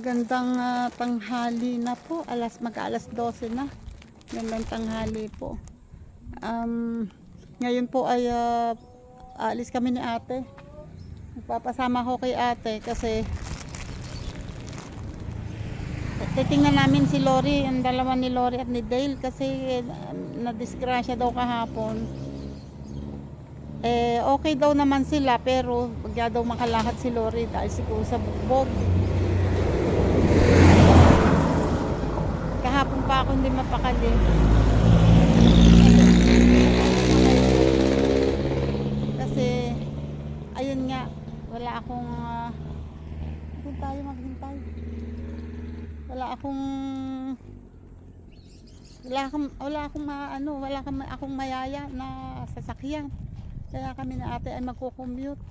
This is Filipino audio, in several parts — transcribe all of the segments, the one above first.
Magandang tanghali na po. Mag-alas 12 na. Magandang tanghali po. Ngayon po ay aalis kami ni ate. Magpapasama ko kay ate kasi titingnan namin si Lori, ang dalawa ni Lori at ni Dale kasi na-disgrasya daw kahapon. Okay daw naman sila pero bagya daw makalakad si Lori dahil siguro sa bugbog. Kahapon pa ako hindi mapakali. Kasi ayun nga, wala akong maghintay. Wala akong mayaya na sasakyan. Kaya kami na ate ay magko-commute.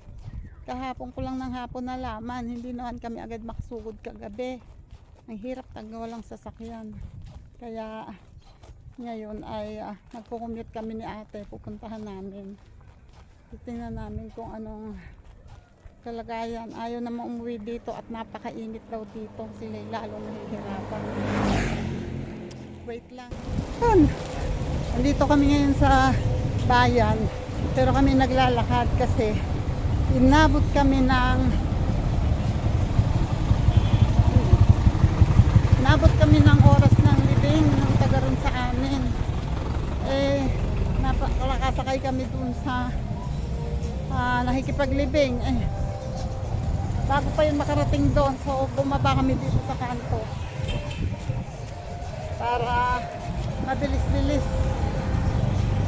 Kahapon ko lang ng hapon nalaman, hindi naman kami agad makasugod kagabi. Ang hirap taga walang sasakyan. Kaya ngayon ay magko-commute kami ni ate, pupuntahan namin. Titingnan namin kung anong kalagayan. Ayaw naman umuwi dito at napakainit daw dito. Sila lalong nahihirapan. Wait lang. Andito kami ngayon sa bayan. Pero kami naglalakad kasi inabot kami ng oras ng libing ng taga ron sa amin. Nakasakay kami dun sa nakikipaglibing. Bago pa yun makarating doon, so bumaba kami dito sa kanto para mabilis-bilis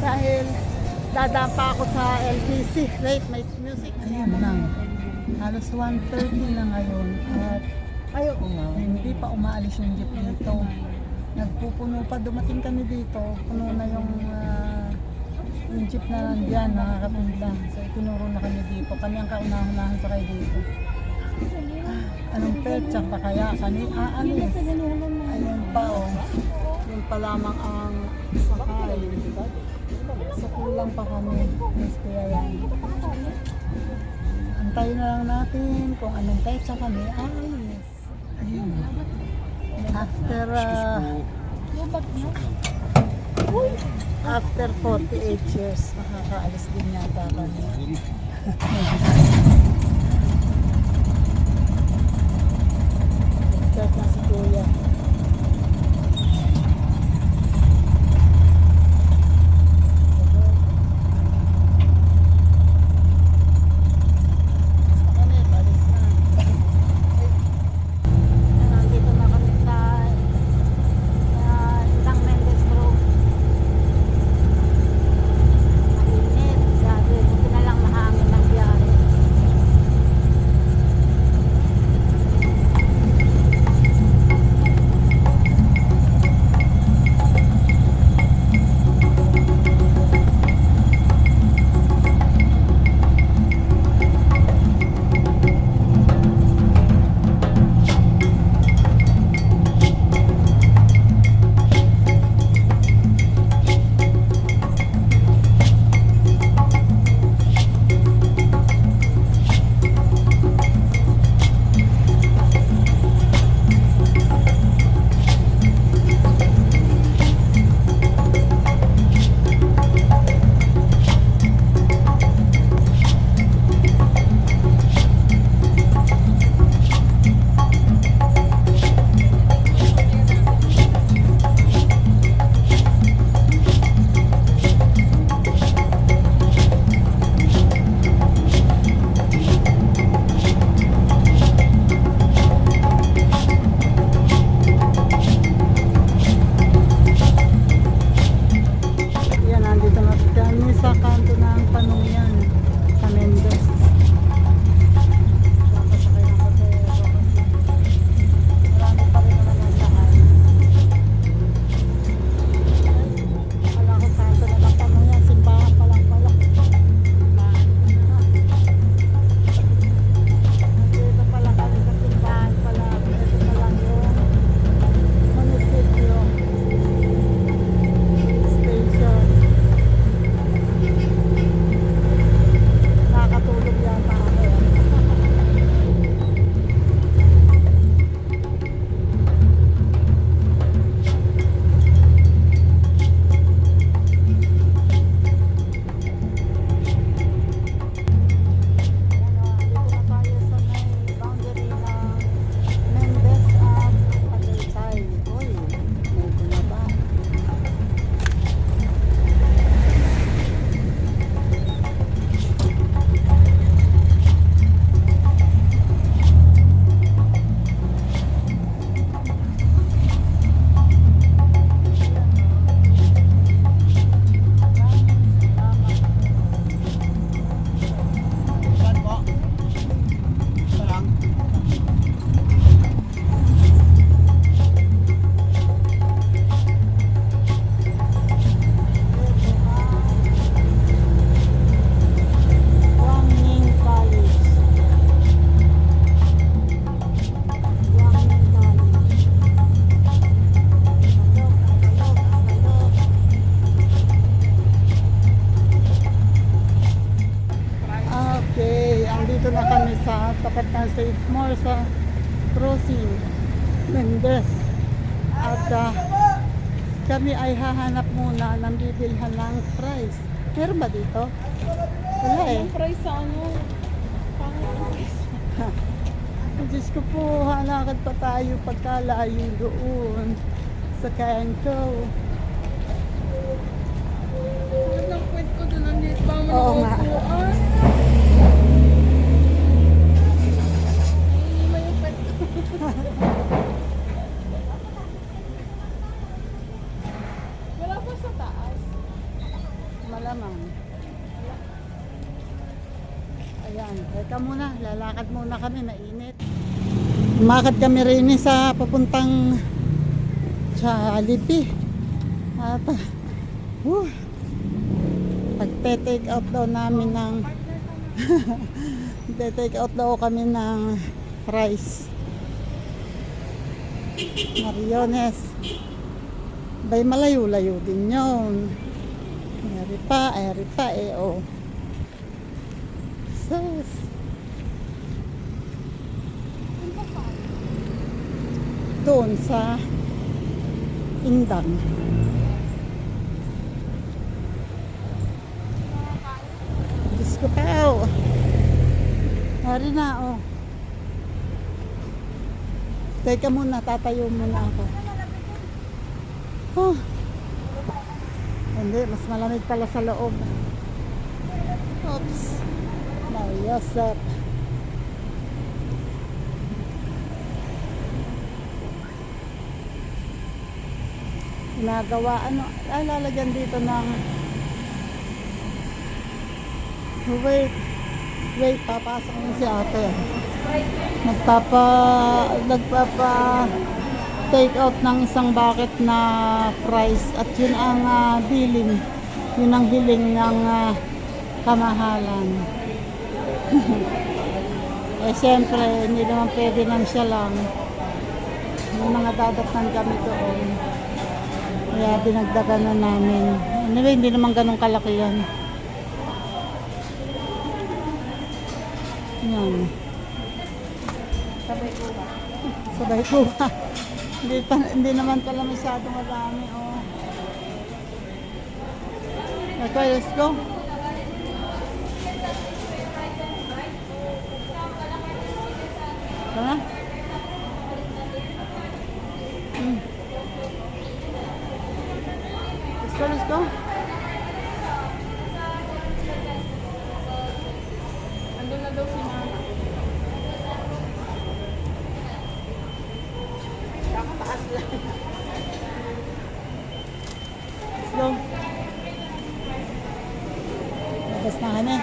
dahil dadaan pa ako sa LTC. Wait, may music. Ayan lang. Halos 1:30 na ngayon at hindi pa umaalis yung jeep dito. Nagpupuno pa. Dumating kami dito. Puno na yung jeep na nandyan, nakakapunta. So itinuro na kami dito. Kami ang kauna-unahan sakay dito. Anong petsa pa kaya kami aalis? Ayun pa Yun pa lamang ang sakay. So kulang pa kami. Yes, kaya yan. Antayin na lang natin kung anong petsa kami aalis. Ayun. After 48 years, makakaalis din yata kami. Start na si Kuya. tapat ng Save More sa crossing Mendez. At kami ay hahanap muna ng bibilhan ng fries. Meron ba dito? Wala eh. Ang price sa ano? Pangit ang price. Diyos ko po, halakad pa tayo pagkalayo doon sa Kanto. Ang ng point ko doon, nandito ba mo Oo nga. naupuan? Ay, may point ko. Wala pa sa taas. Malamang. Ayan, teka muna, lalakad muna kami, mainit. Umakad kami rin sa papuntang Jollibee. At pagte-take out daw namin ng take out daw kami ng fries. Mariones. Bay malayo-layo din yun. Eri pa eh oh. Sus. Doon sa Indang. Diyos ko pa oh. Eri na oh. Teka muna, tatayo muna ako. Oh. Hindi, mas malamig pala sa loob. Oops. Mariosep. Ginagawa, ano, ay lalagyan dito ng wait, papasok na si ate. Nagpapa take out ng isang bucket na fries at yun ang billing. Yun ang billing ng kamahalan. Eh syempre, hindi naman pwede nang siya lang. May mga dadatnan kami doon. Kaya dinagdagan na namin. Anyway, hindi naman ganun kalaki yan. Yan. Sabay ko ba? Hindi naman pala masyado madami. Oh. Okay, let's go. Tara. Let's go. Andun na daw si Mama. Nakataas lang. Let's go. Labas na kami.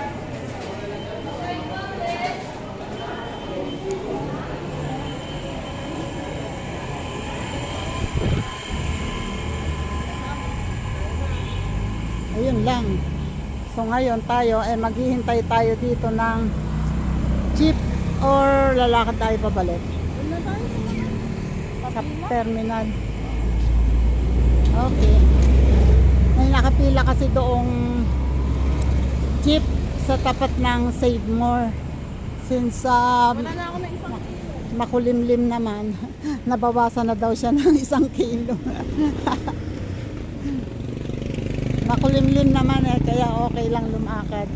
Ayun lang. So ngayon tayo ay maghihintay tayo dito ng jeep or lalakad tayo pabalik Doon na tayo. sa terminal. Okay. May nakapila kasi doong jeep sa tapat ng Save More. Since Wala na ako na isang makulimlim naman, nabawasan na daw siya ng 1 kilo. Makulimlim naman eh, kaya okay lang lumakad.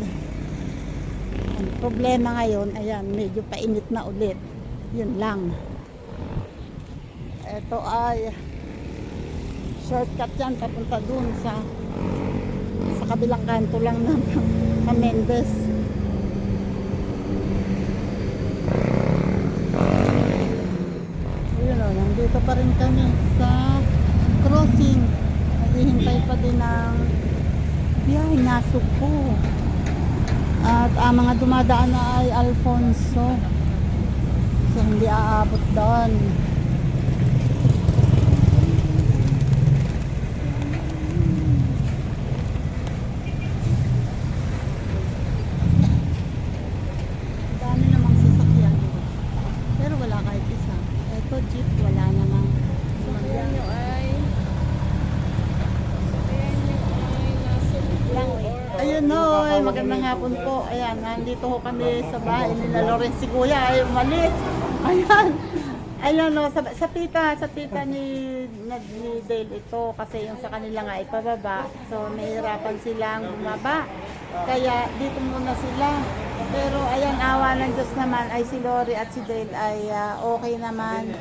Ang problema ngayon, ayan, medyo painit na ulit. Yun lang. Ito ay shortcut yan, papunta dun sa kabilang kanto lang ng Mendez. Ayun o, nandito pa rin kami sa crossing. Naghihintay pa din ng biyahe na Supo. At ang mga dumadaan na ay Alfonso. So hindi aabot doon. Dami namang sasakyan. Pero wala kahit isa. Ito jeep, wala namang. Sakyan nyo ay nasa Ayun no, ay magandang hapon po. Ayan, nandito ho kami sa bahay nila Lawrence, si Kuya ay umalis. Ayan. Ayan o, sa tita ni Dale ito kasi yung sa kanila nga ay pababa. So nahihirapan silang bumaba. Kaya dito muna sila. Pero ayan, awa ng Diyos naman ay si Lori at si Dale ay okay naman.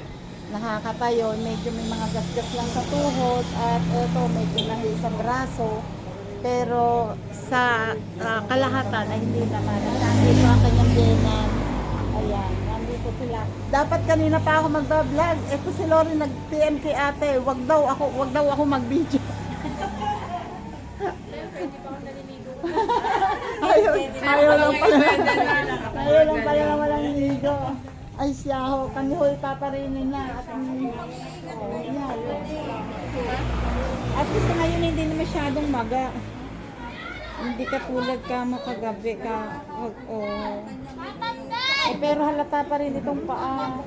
Nakakatayo, medyo may mga gasgas lang sa tuhod at ito medyo nahi sa braso. Pero sa kalahatan ay hindi naman. Nandito ang kanyang biyenan. Ayan, nandito sila. Dapat kanina pa ako magba-vlog. Ito si Lori nag-PM kay ate, wag daw ako mag-video. Ayaw lang pala na walang ligo. Ay siya ho, kami ho ipaparinin na. At yan. At least ngayon hindi na masyadong maga. Hindi ka tulad ka mo kagabi ka. Eh, pero halata pa rin itong paa.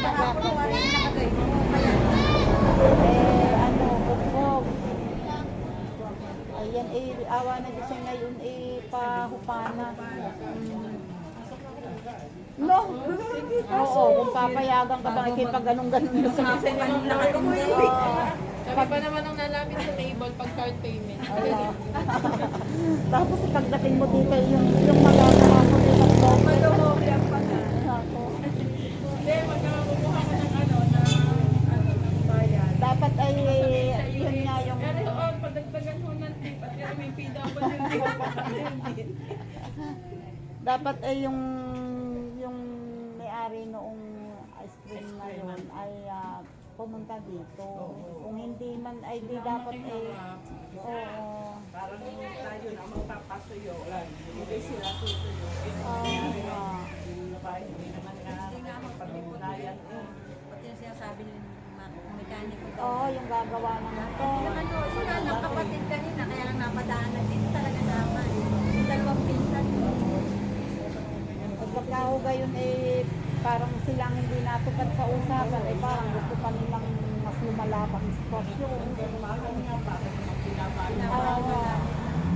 Maga pa rin. Ano, bukbog. Ayan, awa na Diyos yung ngayon, pahupana. No? Oo, kung papayagan ka bang ikipag ganun-ganun sa mga Kami pa naman ang nalapit sa table pag card payment. Tapos pagdating mo dito, yung magagawa mo dito. Maluhobya pa na. Hindi, magkakakuha ko ng bayan. Dapat ay, yun nga yung... Pero padagdagan ho ng tip at yung may PWD pa din. Dapat ay yung may-ari noong ice cream na yun ay pumunta dito. Kung hindi man ay di dapat ay Parang tayo na magpapasuyo. Hindi sila tutuyo. Hindi naman nga magpapatunayan. Pati yung sinasabi ng mekaniko daw. Oo, yung gagawa ng ito. Sila ng kapatid kanina, kaya lang napadaanan dito talaga naman. Yung dalawang pinsan. At pagka ho gayon eh parang silang hindi natupad sa usapan eh parang gusto pa nilang mas lumala pang sitwasyon.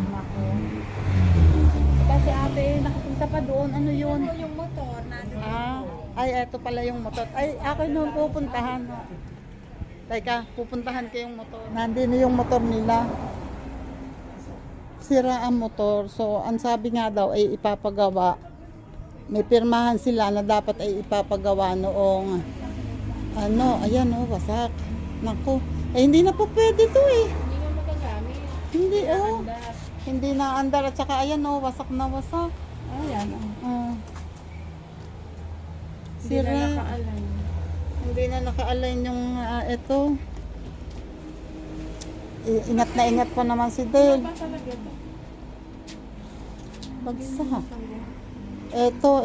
Naku. Kasi ate, nakapunta pa doon. Ano yun? Ano yung motor nandun? Ay, eto pala yung motor. Ay, akin nung pupuntahan. Teka, pupuntahan ko yung motor. Nandito yung motor nila. Sira ang motor. So, ang sabi nga daw ay ipapagawa. May pirmahan sila na dapat ay ipapagawa noong ayan wasak. Naku. Eh, hindi na po pwede to eh. Hindi nga magagamit. Hindi, Hindi na andar at saka ayan wasak na wasak. Ayan. Sira. Hindi na naka-align. Hindi na naka-align yung ito. Ingat na ingat pa naman si Dale. Ba talaga ito? Bagsak. Ito,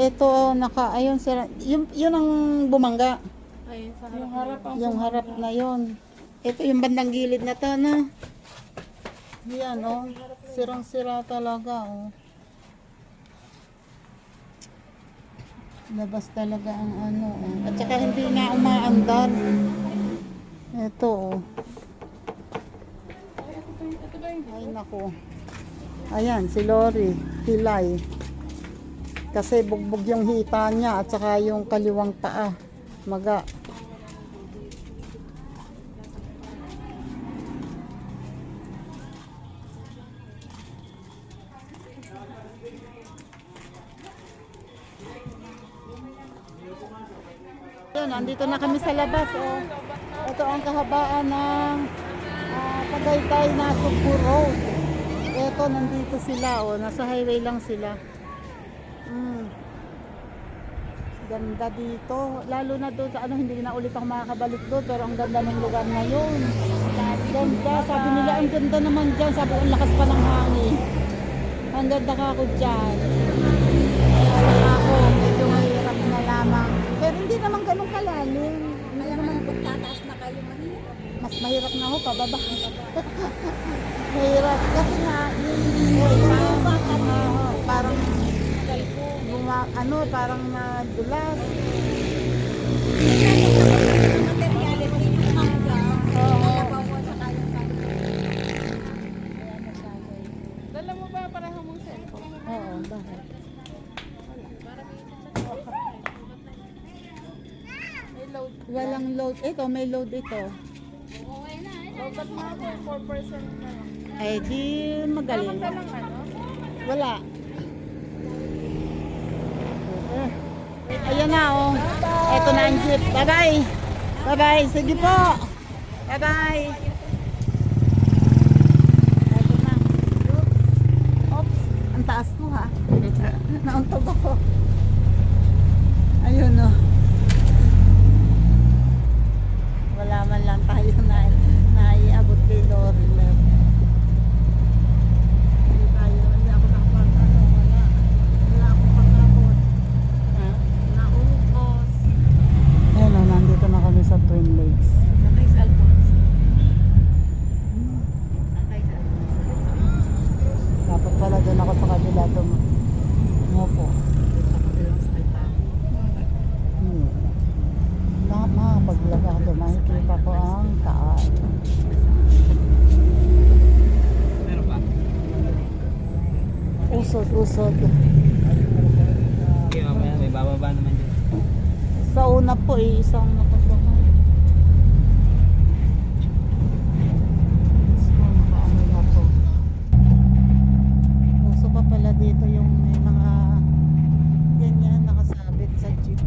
ayun, sira. Yun ang bumangga. Ayun, sa harap. Yung harap ang Yung harap na yun. Ito yung bandang gilid na to, no? Yan, Sirang-sira talaga, Labas talaga ang At saka hindi na umaandar. Ito, Ito ba yung Ay, naku. Ayan, si Lori. Pilay. Kasi bugbog yung hita niya at saka yung kaliwang paa. Maga. Yan, nandito na kami sa labas. Ito ang kahabaan ng Tagaytay na Sugbo Road. Ito, nandito sila. Nasa highway lang sila. Ganda dito. Lalo na doon sa hindi na ulit ako makakabalik doon. Pero ang ganda ng lugar na yun. Ganda. Sabi nila, ang ganda naman dyan. Sabi, ang lakas pa ng hangin. Ang ganda ka ako dyan. Kaya lang ako, medyo mahirap na lamang. Pero hindi naman ganun kalalim. Kaya naman pagtataas na kayo mahirap. Mas mahirap na ako pababa. Mahirap. Kasi nga, parang parang nadulas. Materiality ng hangga. Kalabaw mo sa kayo sa Dala mo ba pareho mong cellphone? Bakit? May load. Walang load. Ito, may load ito. Load na ako, 4% na lang. Ay, di magaling. Tama ka lang ano? Wala. Ayan na, oh. Ito na ang jeep. Bye-bye. Bye-bye. Sige po. Bye-bye. Ito na. Oops. Ang taas ko, ha? Nauntog ako. Ayun, oh. Wala man lang tayo na naiabot kay Lorel. Hindi ako nakapagano. Wala akong pagkabot. Naubos. Ayun, oh, nandito na kami sa Twin Lakes. Sakay sa Alfonso. Sakay sa Alfonso. Dapat pala doon ako sa kabila tumopo. Hindi. Paglagak doon, makikita ko ang taas. Meron ba? Usod. Okay, mamaya may bababa naman dyan. Sa una po isang nakasakay. So, nakaano na po. Uso pa pala dito yung may mga ganyan nakasabit sa jeep.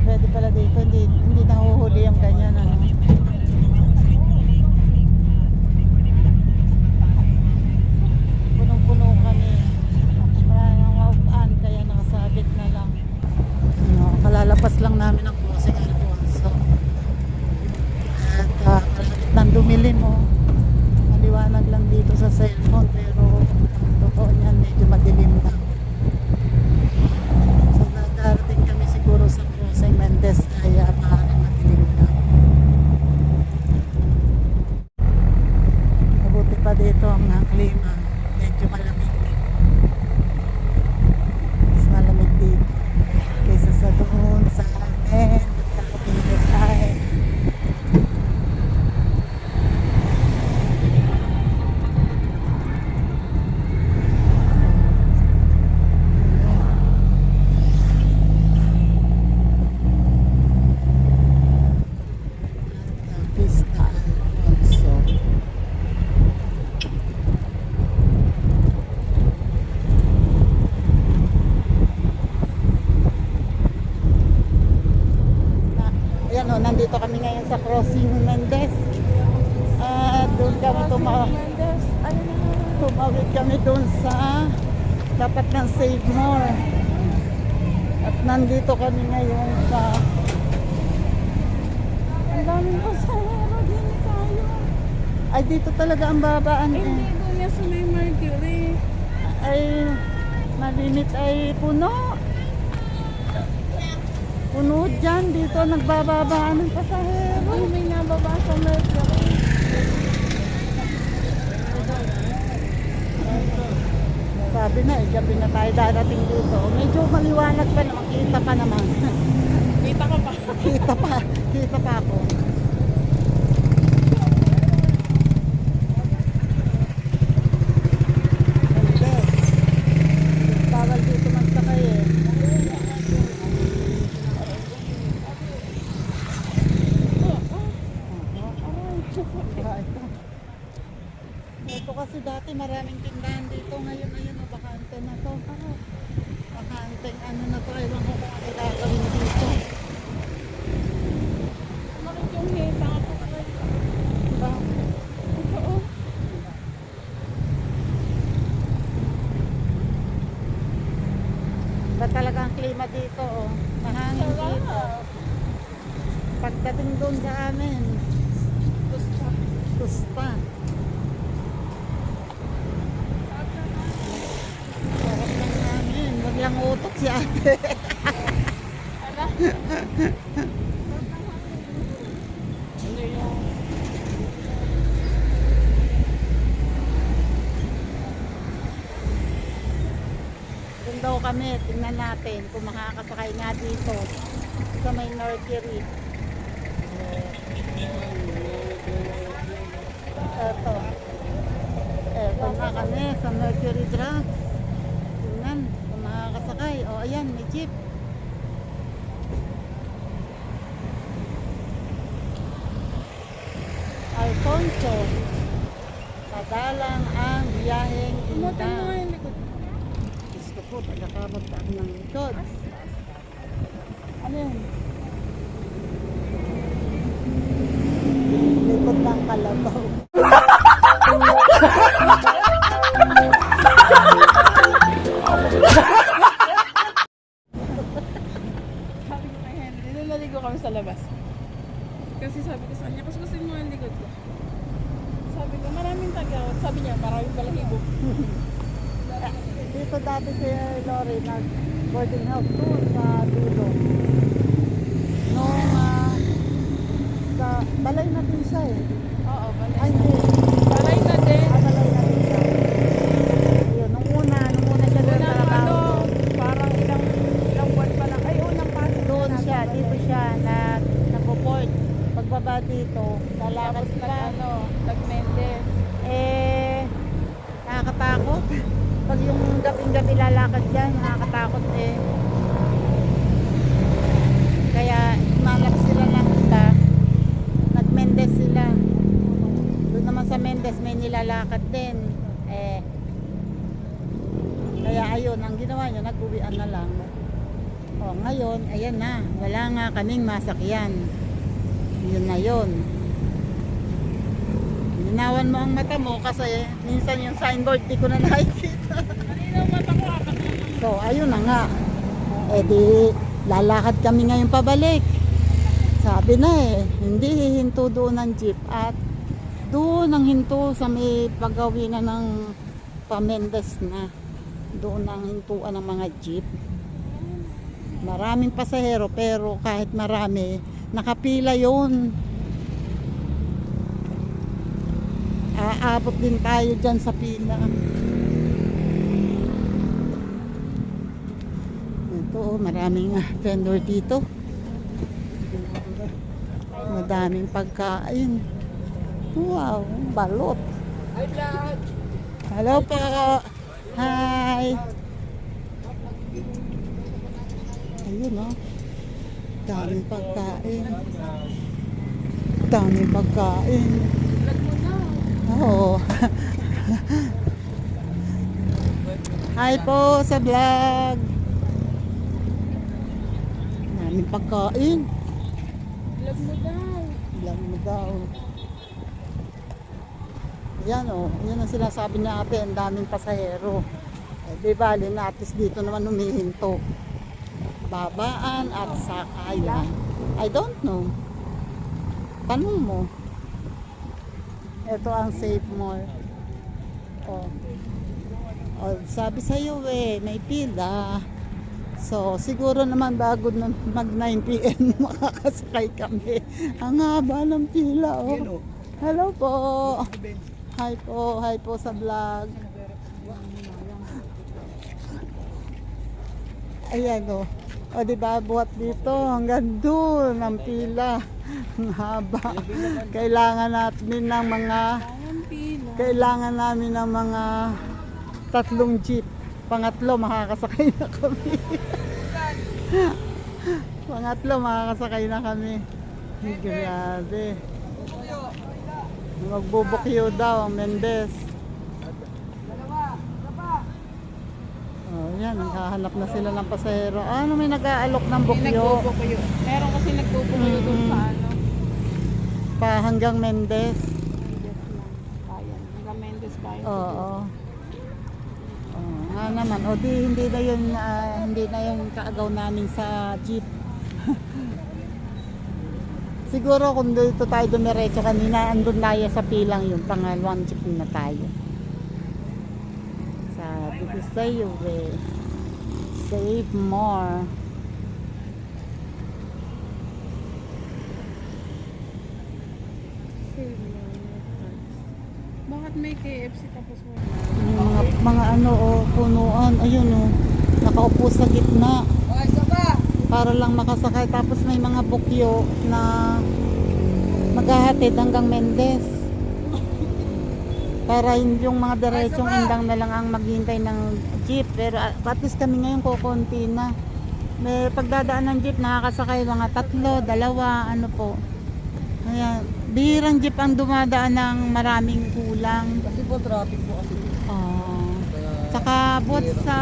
Pwede pala dito, hindi nahuhuli yung ganyan, ano. Punong-puno kami. Wala nang maupuan, kaya nakasabit na lang. Ano, kalalapas lang namin ang crossing Alfonso. At kalapit ng dumilim, oh. Maliwanag lang dito sa cellphone, pero totoo niyan, medyo madilim na. So darating kami siguro sa Crossing Mendez, kaya maaaring madilim na. Mabuti pa dito ang klima, medyo malamig. Mas malamig dito kaysa sa doon sa amin. Nagkakapilit ay Vista Alfonso. Ayan, oh, nandito kami ngayon sa Crossing Mendez. Doon kami tumawid kami doon sa tapat ng Save More. At nandito kami ngayon sa ang daming pasahero din tayo. Ay, dito talaga ang babaan eh. Hindi doon niya sa may Mercury. Ay, malimit ay puno. Puno dyan. Dito nagbababaan ng pasahero. Ay, may nababa sa Mercury. Sabi na, gabi na tayo darating dito. Medyo maliwanag pa naman. Kita pa naman. Kita ka pa. Kita pa ako. Hindi. Bawal dito magsakay eh. Ito kasi dati maraming tindahan dito. Ngayon, bakante na to. Bakanteng ano na to. Ewan ko kung ano gagawin dito. Bakit yung hita ako? Diba? Oo. Ba talaga ang klima dito, oh. Mahangin dito. Pagdating doon sa amin, tusta. Sarap lang namin. Wag lang utot si ate. Doon daw kami, tingnan natin kung makakasakay nga dito sa may Mercury. na kami sa Mercury Drive. Tingnan, kung makakasakay. O, ayan, may jeep. Alfonso. Padalang ang biyaheng Umutan mo nga inang. yung likod. Diyos ko po, tagakamot pa ako ng likod. Ano yun? Likod ng kalabaw. Sabi ko kay Henry, nung naligo kami sa labas. Kasi sabi ko sa kanya, kasi gusto mo yung likod ko. Sabi ko, maraming tagawat. Sabi niya, maraming balahibo. Dito dati si Lori nag boarding house doon sa dulo. Nung sa balay natin siya eh. Oo, Ay balay. hindi. Balay na din. Balay natin siya. Yun, nung una siya doon Unang trabaho ano, doon. parang ilang buwan pa lang. Ay, unang pasok. Doon siya, dito siya nag-report. Pagbaba dito, lalakad Tapos pa. nag-Mendes. Nakakatakot. Pag yung gabing-gabi lalakad dyan, nakakatakot eh. Kaya malak sila ng iba. Nag-Mendes sila. Doon naman sa Mendes may nilalakad din. Kaya ayun, ang ginawa nyo, nag-uwian na lang. O ngayon, ayan na. Wala nga kaming masakyan. Yun na yun. Linawan mo ang mata mo kasi minsan yung signboard di ko na nakikita. Kanina mata ko apat na. So ayun na nga. Di lalakad kami ngayon pabalik. Sabi na hindi hihinto doon ng jeep at doon ang hinto sa may paggawi na ng Pamendes na. Doon ang hintuan ng mga jeep. Maraming pasahero pero kahit marami, nakapila yun. Aabot din tayo dyan sa pila. Ito, maraming vendor dito. Madaming pagkain. Wow, balot. Ay, vlog. Hello po. Hi. Ayun oh. Daming pagkain. Daming pagkain. Vlog mo na. Oo. Hi po sa vlog. Daming pagkain. Vlog mo daw. Vlog mo daw. Yan o, yan ang sinasabi ni ate, ang daming pasahero. Di bali na at least dito naman humihinto. Babaan at sakayan. I don't know. Tanong mo. Ito ang Safe Mall. Oh. Oh, sabi sa iyo may pila. So, siguro naman bago na mag 9 PM makakasakay kami. Ang haba ng pila oh. Hello po. Hi po sa vlog. Ayan o. O diba buhat dito hanggang doon ang pila. Ang haba. Kailangan natin ng mga namin ng mga 3 jeep. Pangatlo makakasakay na kami. Pangatlo makakasakay na kami. Grabe. Magbubukyo daw ang Mendes. Oh, yan, naghahanap na sila ng pasahero. Ano, may nag-aalok ng bukyo. Nagbubukuyo. Meron kasi nagbubukuyo doon sa ano. Pa hanggang Mendes. Mendes lang. Bayan. Hanggang Mendes bayan. Oo. Oh, nga naman. O di, hindi na yung kaagaw namin sa jeep. Siguro kung dito tayo dumiretso kanina, andun tayo sa pilang yun, pangalawang jeep na tayo. Sabi ko sa'yo save more. Bakit may KFC tapos mo? Yung mga ano punuan, ayun nakaupo sa gitna. Para lang makasakay tapos may mga bukyo na maghahatid hanggang Mendes. Para yung mga diretsong indang na lang ang maghihintay ng jeep. Pero at least kami ngayon kukunti na. May pagdadaan ng jeep, nakakasakay mga 3, 2, ano po. Ayan, bihirang jeep ang dumadaan ng maraming kulang. Kasi po traffic po kasi. Kaya, Saka buot sa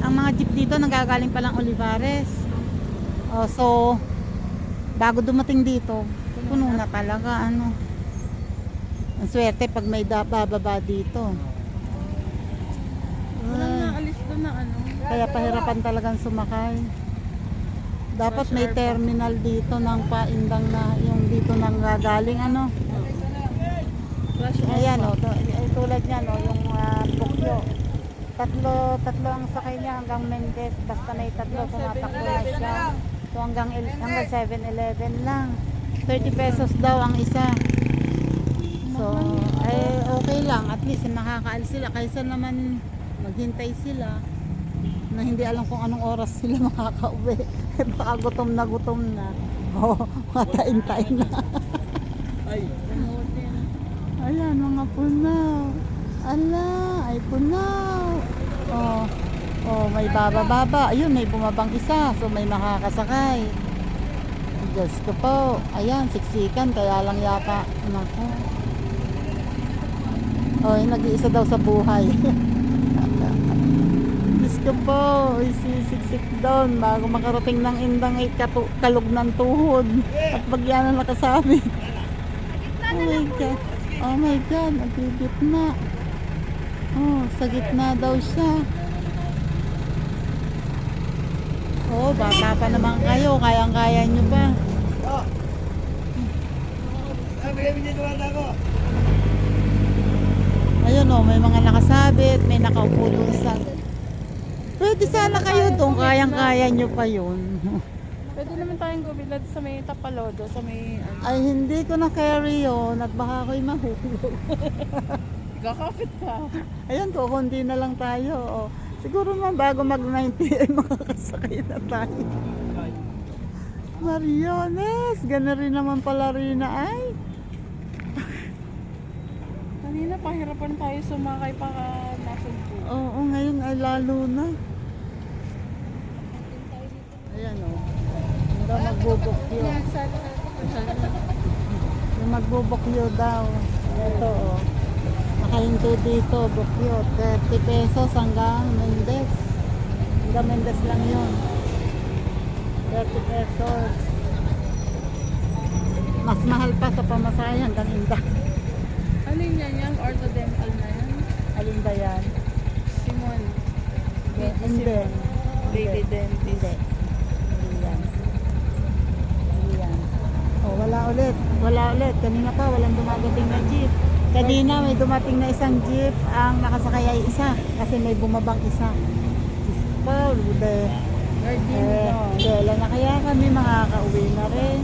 ang mga jeep dito nanggagaling pa lang Olivares. So bago dumating dito, puno na talaga ano. Ang swerte pag may bababa dito. Walang Ay, naalis doon na ano. kaya pahirapan talagang sumakay. Dapat Rush may hour pa. terminal dito ng paindang na yung dito nang gagaling ano. Rush hour Ayan pa. o, tulad niyan o, yung Bukyo. Tatlo ang sakay niya hanggang Mendez. Basta may tatlo, tumatakbo na siya. So hanggang 7-Eleven lang. 30 pesos daw ang isa. So, okay lang. At least makakaalis sila. Kaysa naman maghintay sila na hindi alam kung anong oras sila makakauwi. Baka gutom na. Matain-tain na. Ay, umutin. Ayan, mga punaw. Ala, ay punaw. May baba. Ayun, may bumabang isa. So, may makakasakay. Diyos ko po. Ayan, siksikan. Kaya lang yata. Naku. Nag-iisa daw sa buhay. Diyos ko po. Sisiksik doon. Bago makarating ng indang ay kalug ng tuhod. At bagyan na nakasabi. Oh my God, nagigitna. Sa gitna daw siya. Bata pa naman kayo, kayang-kaya nyo pa. Ayun may mga nakasabit, may nakaupo doon sa... Pwede sana kayo doon, kayang-kaya nyo pa yun. Pwede naman tayong gubilad sa may Tapalodo, sa may ano. Ay, hindi ko na carry yun at baka ako'y mahulog. Kakapit ka. Ayan, kukundi na lang tayo. Siguro naman bago mag-90 ay makakasakay na tayo. Mariones, gano'n rin naman pala Rina ay. Kanina pahirapan tayo sumakay pa nasunod. Oo, ngayon ay lalo na. Ayan Yung magbubukyo. Yung magbubukyo daw. Ito nakahinto dito, bukyo. 30 pesos hanggang Mendez. Hanggang Mendez lang yun. 30 pesos. Mas mahal pa sa pamasahe hanggang Inda. Alin yan yan? Orthodental na yan? Alin ba yan? Simon. Hindi. Baby dentist. Hindi yan. Hindi yan. Wala ulit. Kanina pa walang dumadating na jeep. Kanina may dumating na isang jeep. Ang nakasakay ay isa. Kasi may bumabang isa. Paul, kailan na kaya kami makakauwi na rin?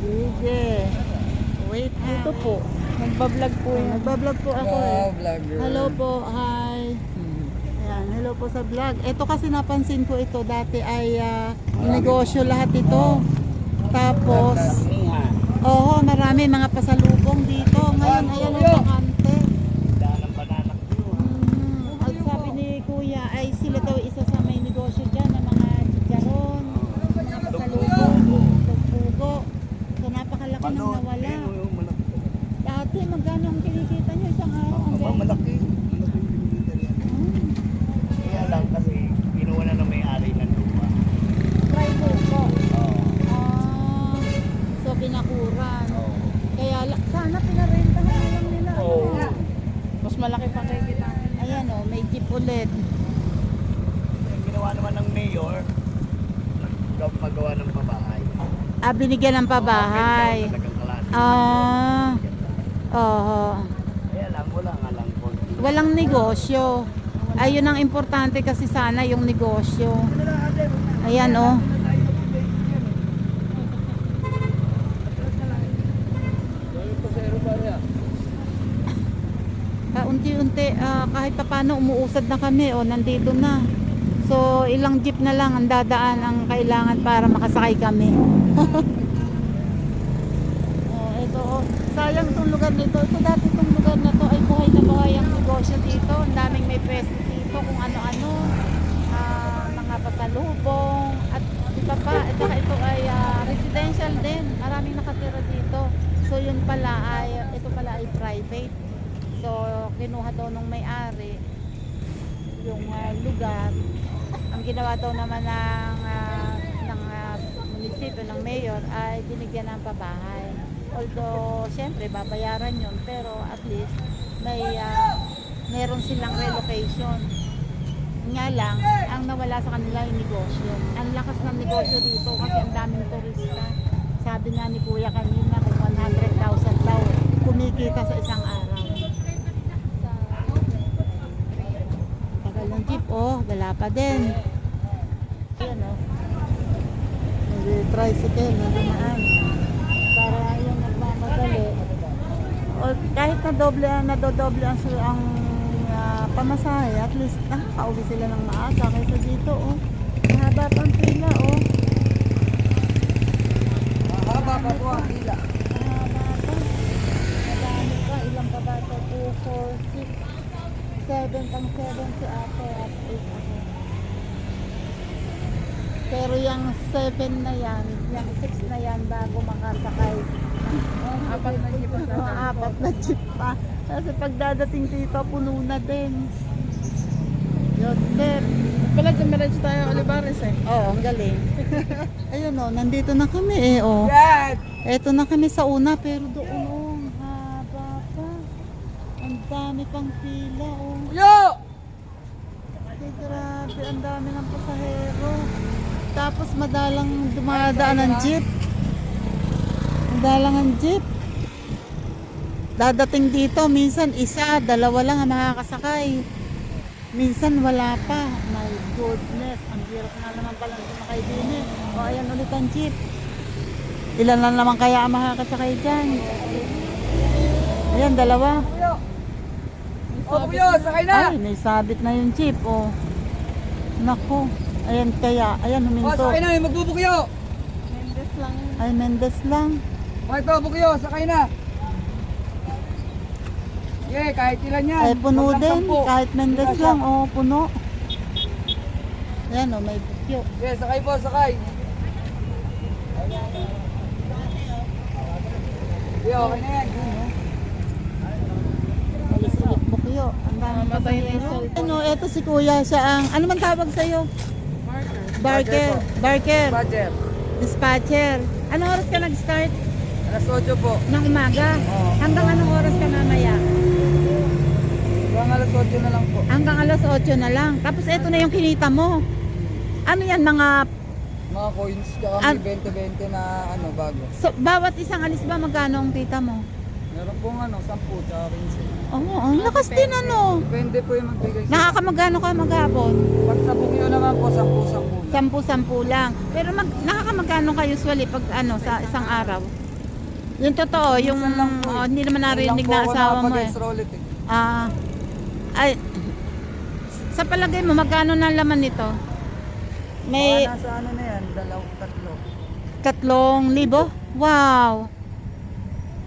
Sige. Wait, dito po. Nagbablog po yan. Nagbablog po ako vlogger. Hello po, hi. Ayan, hello po sa vlog. Ito kasi napansin ko ito dati ay negosyo lahat ito. Tapos, marami mga pasalubong dito. Ngayon, ayan ang bakante. At sabi ni Kuya, ay sila daw isa sa may negosyo dyan ng mga chicharon, mga pasalubong, tugpugo. So, napakalaki ng nawala. Dati, magkano ang kinikita nyo isang araw? Malaki. Kaya lang kasi ginawa na ng may-ari ng lupa. Private po. Oo. So, pinakuran. Oo. Kaya sana pinarenta na lang nila. Oo. Mas malaki pa kayo kita. Ayan may jeep ulit. Yung ginawa naman ng mayor, magawa ng pabahay. Binigyan ng pabahay. Talagang kalahati. Kaya lang, wala nga lang po. Walang negosyo. Ayun ang importante kasi sana yung negosyo. Ayan unti-unti kahit pa paano umuusad na kami nandito na. So ilang jeep na lang ang dadaan ang kailangan para makasakay kami. Ito Sayang itong lugar nito. Ito dati itong lugar na to ay buhay na buhay ang negosyo dito. Ang daming may pwesto dito kung ano-ano. Mga pasalubong at iba pa. At saka ito ay residential din. Maraming nakatira dito. So yun pala ay, ito pala ay private. So kinuha daw nung may-ari yung lugar. Ang ginawa daw naman ng munisipyo, ng mayor ay binigyan ng pabahay. Although syempre babayaran yun, pero at least meron silang relocation. Nga lang, ang nawala sa kanila yung negosyo. Ang lakas ng negosyo dito kasi ang daming turista. Sabi nga ni Kuya kanina, kung 100,000 daw kumikita sa isang araw. Tagal ng jeep, wala pa din. Ayan may tricycle na dumaan. Para yung nagmamadali. O kahit nadodoble ang pamasahe, at least nakakauwi sila ng maaga kaysa dito. Mahaba pang pila. Mahaba pa po ang pila. Mahaba pa. Madami pa. Ilang pa ba ito? 2, 4, 6, 7 pang 7 si ate at 8 ako. Pero yung 7 na yan, yung 6 na yan bago makasakay. Apat na jeep ang Mga apat na jeep pa. Kasi pagdadating dito, puno na din. Yun, sir. Pala dumiretso tayo Olivares eh. Oo, ang galing. Ayun nandito na kami Yan! Eto na kami sa una, pero doon haba pa. Ang dami pang pila Yo! Ay, grabe, ang dami ng pasahero. Tapos madalang dumadaan ng jeep. Madalang ang jeep. Dadating dito, minsan isa, dalawa lang ang makakasakay. Minsan wala pa. My goodness, ang hirap na naman palang sumakay din ayan ulit ang jeep. Ilan lang naman kaya ang makakasakay dyan? Ayan, dalawa. Kuya, sakay na! Ay, may sabit na yung jeep, Nako. Ayan kaya, ayan huminto. Sakay na, magbubukyo! Mendes lang. Ay, Mendes lang. Ito, bukyo, sakay na! Yeah, kahit ilan yan. Ay, puno Huwag lang din. 10. Kahit Mendes lang, puno. Ayan, may bukyo. Yeah, sakay po, sakay. Yeah, okay na yan. Alis ulit bukyo. Ang dami Mamatay na yung pasahero. cellphone. Eto si Kuya, siya ang, ano man tawag sa'yo? Marker. Barker. Roger. Dispatcher. Anong oras ka nag-start? Alas 8 po. Ng umaga? Oo. Hanggang anong oras ka mamaya? Hanggang alas 8 na lang po. Hanggang alas 8 na lang. Tapos eto na yung kinita mo. Ano yan, mga Mga coins, tsaka An- may 20-20 na bago. bawat isang alis ba magkano ang kita mo? Meron pong 10 tsaka 15. Oo, ang lakas din Depende po yung magbigay sa... Nakakamagano ka maghapon? Pag sa bukyo naman po, 10-10 10 lang. Pero nakakamagano ka usually pag sa isang araw? Yung totoo, yung Minsan lang po hindi naman narinig na asawa mo eh. Ay, sa palagay mo, magkano na laman nito? May Nasa na yan, 2, 3,000? Wow!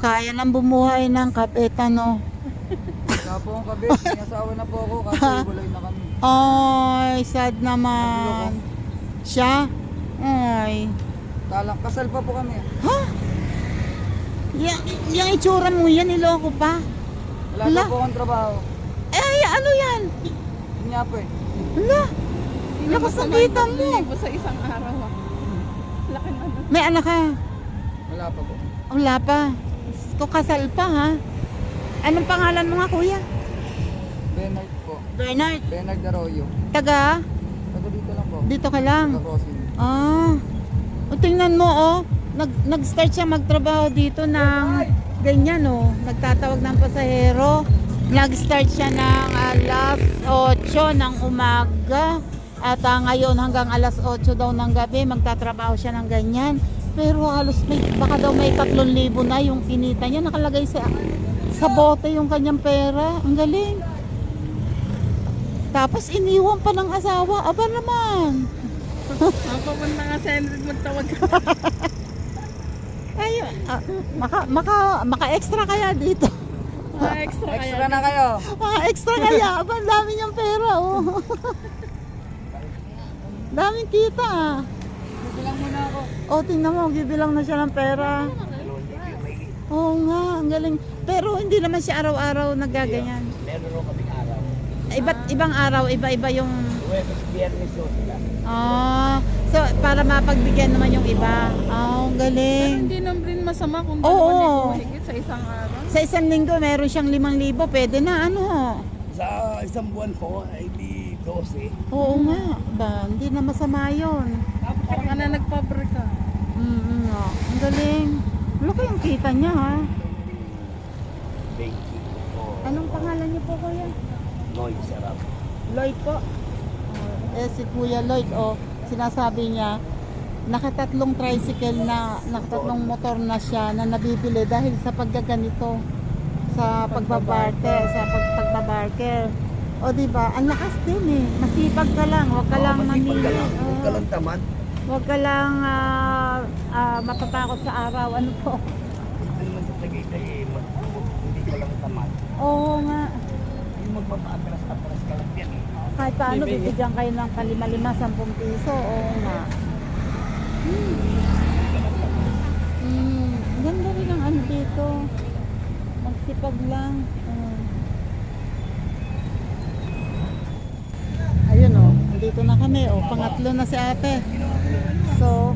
Kaya nang bumuhay ng kapetano. Wala po akong kabit, may asawa na po ako kasi walay na kami. Ay, sad naman. Siya? Ay. Kasal pa po kami. Ha? Yung itsura mo yan, niloko pa. Wala Wala. na po akong trabaho. Ay, ano yan? Yun nga po eh. Hala, lakas ng kita mo. Libo sa isang araw Laki na. May anak ka? Wala pa po. Wala pa. Kung kasal pa ha? Anong pangalan mo nga kuya? Bernard po. Bernard. Bernard Arroyo. Taga? Taga dito lang po. Dito ka lang. Taga Crossing. O tingnan mo nag-start siya magtrabaho dito ng ganyan nagtatawag ng pasahero. Nag-start siya ng alas 8 ng umaga at ngayon hanggang alas 8 daw ng gabi magtatrabaho siya ng ganyan. Pero halos baka daw may 3,000 na yung kinita niya, nakalagay sa bote yung kanyang pera. Ang galing. Tapos iniwan pa ng asawa. Aba naman. Ang papunta nga sa Henry magtawag ka. Ay, maka-extra kaya dito. Extra kaya. Extra na kayo. Extra kaya. Aba, ang dami niyang pera, oh. Daming kita, ah. Bilang muna ako. Oh, tingnan mo, gibilang na siya ng pera. Oo nga, ang galing. Pero hindi naman siya araw-araw nagaganyan. Meron rin kaming araw. Iba't ibang araw, iba-iba yung... Huwebes, Biyernes yun sila. So para mapagbigyan naman yung iba. Ang Pero galing. hindi naman rin masama kung Oo. dalawang libo mahigit sa isang araw. Sa isang linggo, meron siyang 5,000. Pwede na, ano? Sa isang buwan ko ay di 12. Oo nga. Ba, hindi na masama yun. Parang ka na nagpabrika. Nga. Ang galing. Laki yung kita niya, ha? Benki. Anong pangalan niyo po, kuya? Noy, sarap. Lloyd po. Si Kuya Lloyd, sinasabi niya, nakatatlong tricycle na, nakatatlong motor na siya na nabibili dahil sa paggaganito, sa pagbabarker, pagbabarker. O diba, ang lakas din eh. Masipag ka lang, huwag ka lang Masipag mamili. ka lang. Huwag ka lang tamad. Huwag ka lang matatakot sa araw. Ano po? Ito naman sa Tagaytay eh. Hindi ka lang tamad. Oo nga. Yung magpapaatras-atras ka lang yan eh. Kahit paano, bibigyan kayo ng kalima-lima, 10 piso. Oo nga. Ganda rin ang ano dito. Magsipag lang. Ayun o, dito na kami. Pangatlo na si ate. So,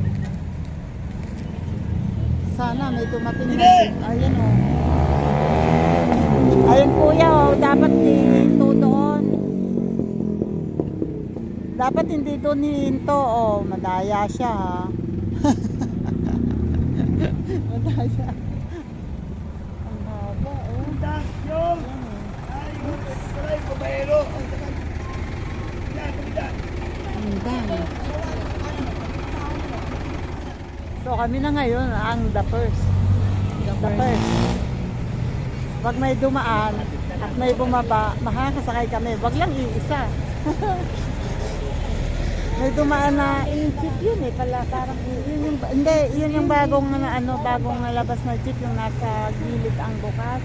sana may dumating na. Ayun o. Ayun kuya dapat dito doon. Dapat hindi doon hihinto. Madaya siya, ha. Madaya. Ang haba, Yung! Ay, yung kumayero! Ang dami. So kami na ngayon ang the first. The first. Pag may dumaan at may bumaba, makakasakay kami. Wag lang iisa. May dumaan na i-jeep yun eh pala, parang yun yung, hindi, yun yung bagong bagong nalabas na jeep, yung nasa gilid ang bukas.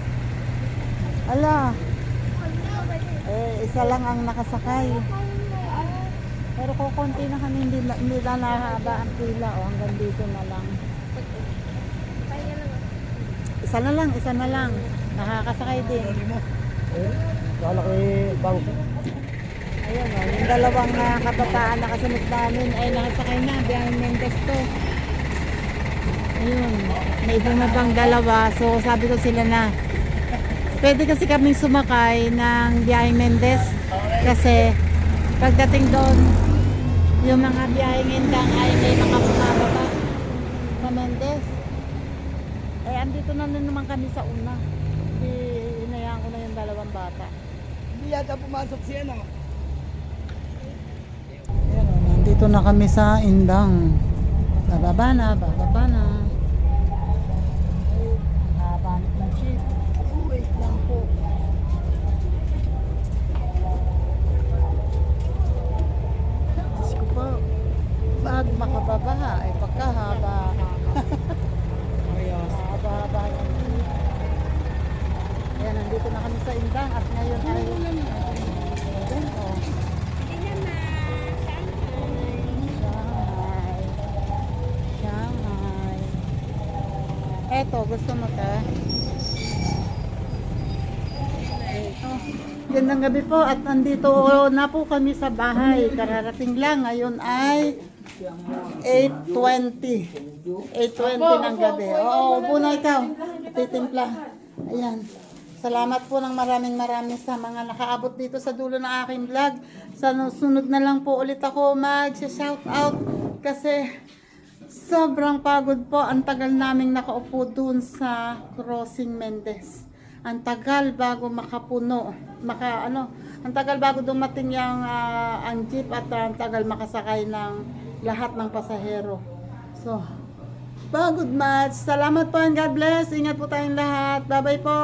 Ala. Isa lang ang nakasakay. Pero kukunti na kami, hindi na nahaba ang pila hanggang dito na lang. Isa na lang. Nakakasakay din. Kalaki bangko. Ayun yung dalawang kabataan na kasunod namin ay nakasakay na, behind Mendes to. Ayun, may bumabang dalawa, so sabi ko sila na, pwede kasi kaming sumakay ng behind Mendes, kasi pagdating doon, yung mga biyaheng indang ay may mga bumababa sa Mendes. Andito na naman kami sa una. Hinayaan ko na yung dalawang bata. Hindi yata pumasok siya no? Ayan, nandito na kami sa Indang. Bababa na. Ang haba ng jeep. Wait lang po. Diyos ko po. Bago makababa, ay pagkahaba. Haba yung jeep. Ayan, nandito na kami sa Indang at ngayon ay Shanghai. Eto, gusto mo ta? Gandang gabi po at nandito na po kami sa bahay. Kararating lang. Ngayon ay 8:20. 8:20 ng gabi. Oo, upo na ikaw. Titimpla. Ayan. Salamat po ng maraming sa mga nakaabot dito sa dulo ng aking vlog. Sa sunod na lang po ulit ako mag-shout out kasi sobrang pagod po. Ang tagal naming nakaupo dun sa Crossing Mendes. Ang tagal bago makapuno. Ang tagal bago dumating yung ang jeep at ang tagal makasakay ng lahat ng pasahero. So, pagod much. Salamat po and God bless. Ingat po tayong lahat. Bye-bye po.